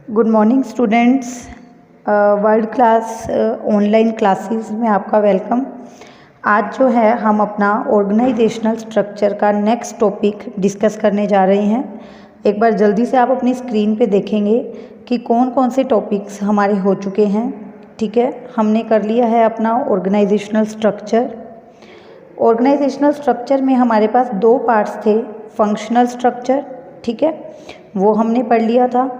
Good morning students. World class online classes में आपका welcome. आज जो है हम अपना ऑर्गेनाइजेशनल स्ट्रक्चर का नेक्स्ट टॉपिक डिस्कस करने जा रहे हैं। एक बार जल्दी से आप अपनी स्क्रीन पे देखेंगे कि कौन कौन से टॉपिक्स हमारे हो चुके हैं। ठीक है, हमने कर लिया है अपना ऑर्गेनाइजेशनल स्ट्रक्चर। ऑर्गेनाइजेशनल स्ट्रक्चर में हमारे पास दो पार्ट्स थे, फंक्शनल स्ट्रक्चर, ठीक है, वो हमने पढ़ लिया था।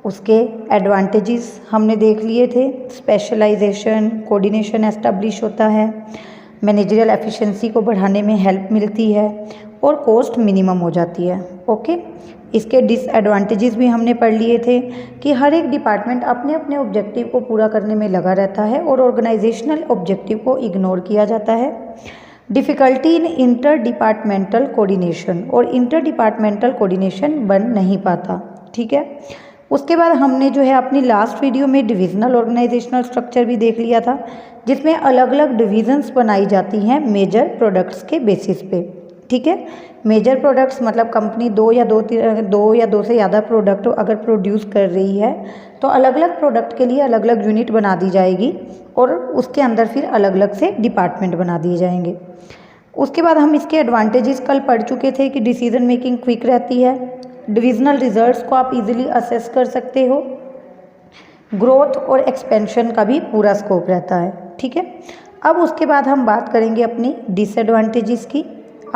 उसके एडवांटेजेस हमने देख लिए थे, स्पेशलाइजेशन, कोऑर्डिनेशन एस्टेब्लिश होता है, मैनेजरियल एफिशिएंसी को बढ़ाने में हेल्प मिलती है और कॉस्ट मिनिमम हो जाती है। ओके, इसके डिसएडवांटेजेस भी हमने पढ़ लिए थे कि हर एक डिपार्टमेंट अपने अपने ऑब्जेक्टिव को पूरा करने में लगा रहता है और ऑर्गेनाइजेशनल ऑब्जेक्टिव को इग्नोर किया जाता है। Difficulty in inter departmental coordination, और इंटर डिपार्टमेंटल कोऑर्डिनेशन बन नहीं पाता। ठीक है, उसके बाद हमने जो है अपनी लास्ट वीडियो में डिविजनल ऑर्गेनाइजेशनल स्ट्रक्चर भी देख लिया था, जिसमें अलग अलग डिविजन्स बनाई जाती हैं मेजर प्रोडक्ट्स के बेसिस पे। ठीक है, मेजर प्रोडक्ट्स मतलब कंपनी दो या दो से ज़्यादा प्रोडक्ट अगर प्रोड्यूस कर रही है तो अलग अलग प्रोडक्ट के लिए अलग अलग यूनिट बना दी जाएगी और उसके अंदर फिर अलग अलग से डिपार्टमेंट बना दिए जाएंगे। उसके बाद हम इसके एडवांटेजेस कल पढ़ चुके थे कि डिसीजन मेकिंग क्विक रहती है, डिविजनल रिजल्ट्स को आप इजीली असेस कर सकते हो, ग्रोथ और एक्सपेंशन का भी पूरा स्कोप रहता है। ठीक है, अब उसके बाद हम बात करेंगे अपनी डिसएडवांटेजेस की।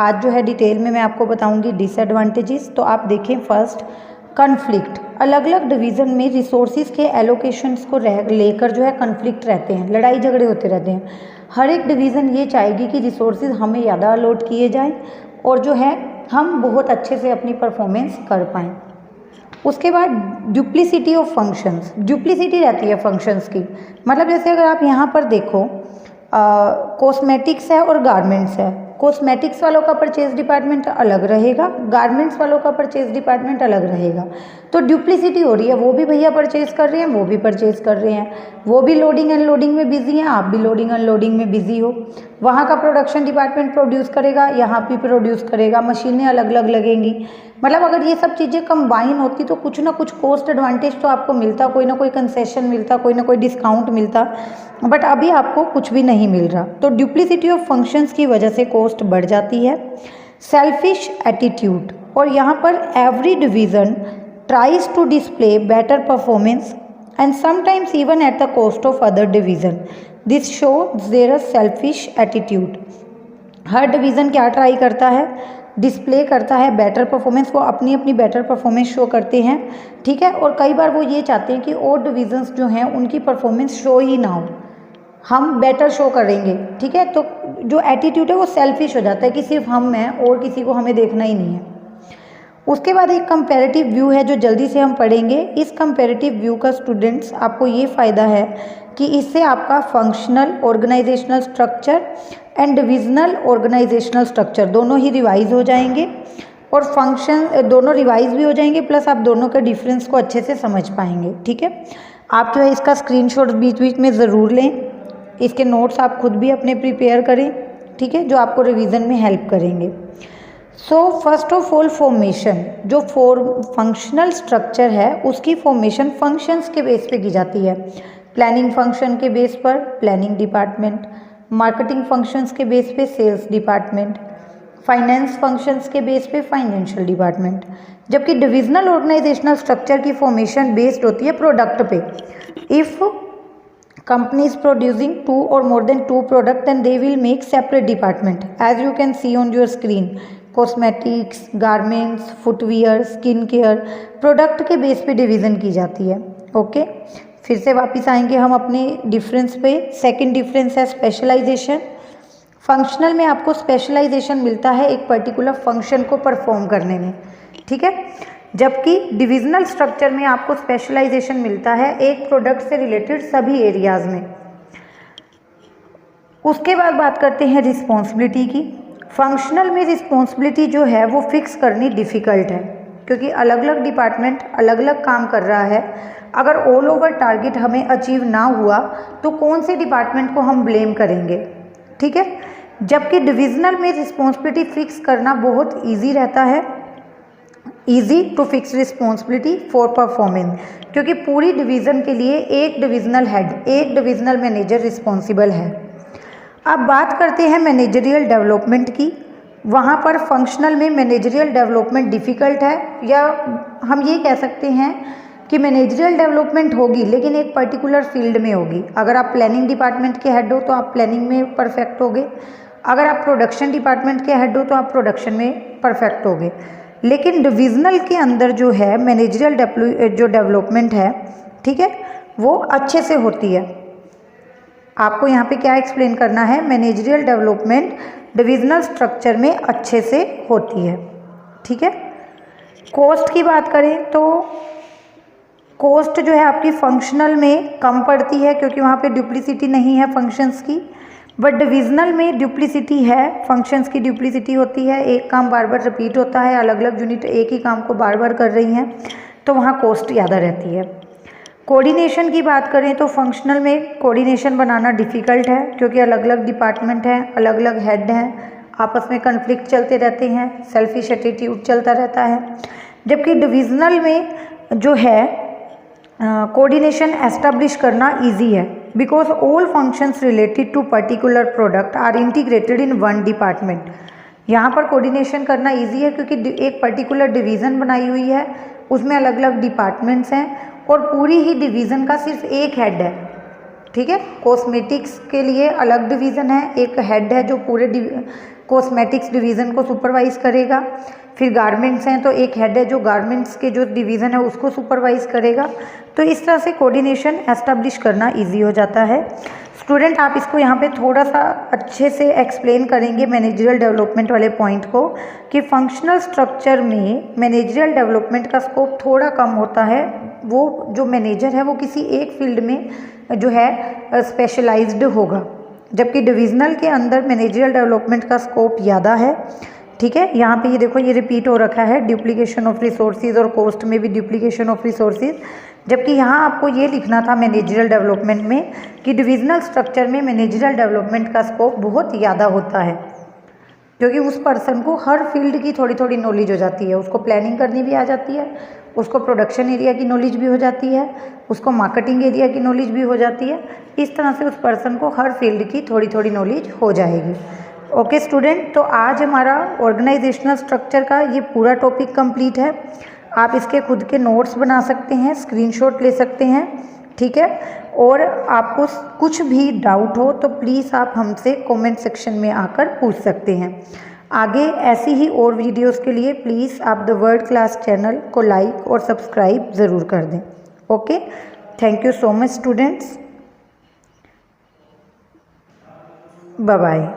आज जो है डिटेल में मैं आपको बताऊंगी डिसएडवांटेजेस। तो आप देखें, फर्स्ट कन्फ्लिक्ट, अलग अलग डिवीज़न में रिसोर्सेज के एलोकेशंस को लेकर जो है कन्फ्लिक्ट रहते हैं, लड़ाई झगड़े होते रहते हैं। हर एक डिवीज़न ये चाहेगी कि रिसोर्सेज हमें ज़्यादा अलॉट किए जाएं और जो है हम बहुत अच्छे से अपनी परफॉर्मेंस कर पाएँ। उसके बाद डुप्लिसिटी ऑफ फंक्शंस, डुप्लिसिटी रहती है फंक्शंस की। मतलब जैसे अगर आप यहाँ पर देखो, कॉस्मेटिक्स है और गारमेंट्स है। कॉस्मेटिक्स वालों का परचेज डिपार्टमेंट अलग रहेगा, गारमेंट्स वालों का परचेज डिपार्टमेंट अलग रहेगा। तो डुप्लिसिटी हो रही है, वो भी भैया परचेज कर रहे हैं, वो भी परचेज कर रहे हैं, वो भी लोडिंग अनलोडिंग में बिजी हैं, आप भी लोडिंग अनलोडिंग में बिजी हो। वहाँ का प्रोडक्शन डिपार्टमेंट प्रोड्यूस करेगा, यहाँ भी प्रोड्यूस करेगा, मशीनें अलग अलग लगेंगी। मतलब अगर ये सब चीज़ें कंबाइन होती तो कुछ ना कुछ कॉस्ट एडवांटेज तो आपको मिलता, कोई ना कोई कंसेशन मिलता, कोई ना कोई डिस्काउंट मिलता, बट अभी आपको कुछ भी नहीं मिल रहा। तो डुप्लिसिटी ऑफ फंक्शंस की वजह से कॉस्ट बढ़ जाती है। सेल्फिश एटीट्यूड, और यहाँ पर every division tries to display better performance and sometimes even at the cost of other division. This shows their selfish attitude. Her division क्या ट्राई करता है, डिस्प्ले करता है बेटर परफॉर्मेंस, वो अपनी अपनी बेटर परफॉर्मेंस शो करते हैं। ठीक है, और कई बार वो ये चाहते हैं कि और डिवीज़न्स जो हैं उनकी परफॉर्मेंस शो ही ना हो, हम बेटर शो करेंगे। ठीक है, तो जो एटीट्यूड है वो सेल्फिश हो जाता है कि सिर्फ हम हैं और किसी को हमें देखना ही नहीं है। उसके बाद एक कंपैरेटिव व्यू है जो जल्दी से हम पढ़ेंगे। इस कंपैरेटिव व्यू का स्टूडेंट्स आपको ये फ़ायदा है कि इससे आपका functional organisational structure and divisional organisational structure दोनों ही रिवाइज हो जाएंगे, और फंक्शन दोनों रिवाइज भी हो जाएंगे, प्लस आप दोनों के डिफरेंस को अच्छे से समझ पाएंगे। ठीक है, आप जो है इसका स्क्रीनशॉट बीच बीच में ज़रूर लें, इसके नोट्स आप खुद भी अपने प्रिपेयर करें। ठीक है, जो आपको रिवीजन में हेल्प करेंगे। So first of all formation, जो फंक्शनल स्ट्रक्चर है उसकी फॉर्मेशन फंक्शंस के बेस पे की जाती है। प्लानिंग फंक्शन के बेस पर प्लानिंग डिपार्टमेंट, मार्केटिंग फंक्शंस के बेस पे सेल्स डिपार्टमेंट, फाइनेंस फंक्शंस के बेस पे फाइनेंशियल डिपार्टमेंट। जबकि डिविजनल ऑर्गेनाइजेशनल स्ट्रक्चर की फॉर्मेशन बेस्ड होती है प्रोडक्ट पे। If company is producing 2 or more than 2 products, then they will make separate department, as you can see on your screen. Cosmetics, garments, footwear, skin care, product के base पे division की जाती है। Okay, फिर से वापस आएंगे हम अपने डिफरेंस पे। सेकंड डिफरेंस है स्पेशलाइजेशन। फंक्शनल में आपको स्पेशलाइजेशन मिलता है एक पर्टिकुलर फंक्शन को परफॉर्म करने में। ठीक है, जबकि डिविजनल स्ट्रक्चर में आपको स्पेशलाइजेशन मिलता है एक प्रोडक्ट से रिलेटेड सभी एरियाज में। उसके बाद बात करते हैं रिस्पॉन्सिबिलिटी की। फंक्शनल में रिस्पॉन्सिबिलिटी जो है वो फिक्स करनी डिफ़िकल्ट है, क्योंकि अलग अलग डिपार्टमेंट अलग अलग काम कर रहा है। अगर ऑल ओवर टारगेट हमें अचीव ना हुआ तो कौन से डिपार्टमेंट को हम ब्लेम करेंगे। ठीक है, जबकि डिविजनल में रिस्पॉन्सिबिलिटी फिक्स करना बहुत ईजी रहता है। Easy to fix responsibility for performing, क्योंकि पूरी डिवीज़न के लिए एक डिविजनल हेड, एक डिविजनल मैनेजर रिस्पॉन्सिबल है। अब बात करते हैं मैनेजरियल डेवलपमेंट की। वहाँ पर फंक्शनल में मैनेजरियल डेवलपमेंट डिफ़िकल्ट है, या हम ये कह सकते हैं कि मैनेजरियल डेवलपमेंट होगी लेकिन एक पर्टिकुलर फील्ड में होगी। अगर आप प्लानिंग डिपार्टमेंट के हेड हो तो आप प्लानिंग में परफेक्ट होगे, अगर आप प्रोडक्शन डिपार्टमेंट के हेड हो तो आप प्रोडक्शन में परफेक्ट होगे। लेकिन डिविजनल के अंदर जो है मैनेजरियल जो डेवलपमेंट है, ठीक है, वो अच्छे से होती है। आपको यहाँ पे क्या एक्सप्लेन करना है, मैनेजरियल डेवलपमेंट डिविजनल स्ट्रक्चर में अच्छे से होती है, ठीक है। कॉस्ट की बात करें तो कॉस्ट जो है आपकी फंक्शनल में कम पड़ती है, क्योंकि वहाँ पे डुप्लिसिटी नहीं है फंक्शंस की, बट डिविजनल में डुप्लिसिटी है, फंक्शंस की डुप्लिसिटी होती है, एक काम बार बार रिपीट होता है, अलग अलग यूनिट एक ही काम को बार बार कर रही हैं, तो वहाँ कॉस्ट ज़्यादा रहती है। कोऑर्डिनेशन की बात करें तो फंक्शनल में कोऑर्डिनेशन बनाना डिफ़िकल्ट है, क्योंकि अलग अलग डिपार्टमेंट हैं, अलग अलग हेड हैं, आपस में कन्फ्लिक्ट चलते रहते हैं, सेल्फिश एटीट्यूड चलता रहता है। जबकि डिविजनल में जो है कोऑर्डिनेशन एस्टेब्लिश करना इजी है, because all functions related to particular product are integrated in one department. यहाँ पर कोऑर्डिनेशन करना इजी है क्योंकि एक पर्टिकुलर डिवीज़न बनाई हुई है, उसमें अलग अलग डिपार्टमेंट्स हैं और पूरी ही डिवीज़न का सिर्फ एक हेड है, ठीक है। कॉस्मेटिक्स के लिए अलग डिवीज़न है, एक हेड है जो पूरे कॉस्मेटिक्स डिवीज़न को सुपरवाइज़ करेगा। फिर गारमेंट्स हैं तो एक हेड है जो गारमेंट्स के जो डिवीज़न है उसको सुपरवाइज़ करेगा। तो इस तरह से कोऑर्डिनेशन एस्टेब्लिश करना इजी हो जाता है। स्टूडेंट आप इसको यहाँ पे थोड़ा सा अच्छे से एक्सप्लेन करेंगे मैनेजरियल डेवलपमेंट वाले पॉइंट को, कि फंक्शनल स्ट्रक्चर में मैनेजरियल डेवलपमेंट का स्कोप थोड़ा कम होता है। वो जो मैनेजर है वो किसी एक फील्ड में जो है स्पेशलाइज्ड होगा, जबकि डिविजनल के अंदर मैनेजरियल डेवलपमेंट का स्कोप ज़्यादा है, ठीक है। यहाँ पे ये देखो ये रिपीट हो रखा है, डुप्लीकेशन ऑफ रिसोर्सेज और कॉस्ट में भी डुप्लीकेशन ऑफ रिसोर्सेज, जबकि यहाँ आपको ये लिखना था मैनेजरियल डेवलपमेंट में कि डिविजनल स्ट्रक्चर में मैनेजरियल डेवलपमेंट का स्कोप बहुत ज़्यादा होता है, क्योंकि उस पर्सन को हर फील्ड की थोड़ी थोड़ी नॉलेज हो जाती है। उसको प्लानिंग करनी भी आ जाती है, उसको प्रोडक्शन एरिया की नॉलेज भी हो जाती है, उसको मार्केटिंग एरिया की नॉलेज भी हो जाती है। इस तरह से उस पर्सन को हर फील्ड की थोड़ी थोड़ी नॉलेज हो जाएगी। ओके स्टूडेंट, तो आज हमारा ऑर्गेनाइजेशनल स्ट्रक्चर का ये पूरा टॉपिक कंप्लीट है। आप इसके खुद के नोट्स बना सकते हैं, स्क्रीनशॉट ले सकते हैं, ठीक है। और आपको कुछ भी डाउट हो तो प्लीज़ आप हमसे कमेंट सेक्शन में आकर पूछ सकते हैं। आगे ऐसी ही और वीडियोस के लिए प्लीज़ आप द वर्ल्ड क्लास चैनल को लाइक और सब्सक्राइब ज़रूर कर दें। Okay, thank you so much students, bye bye.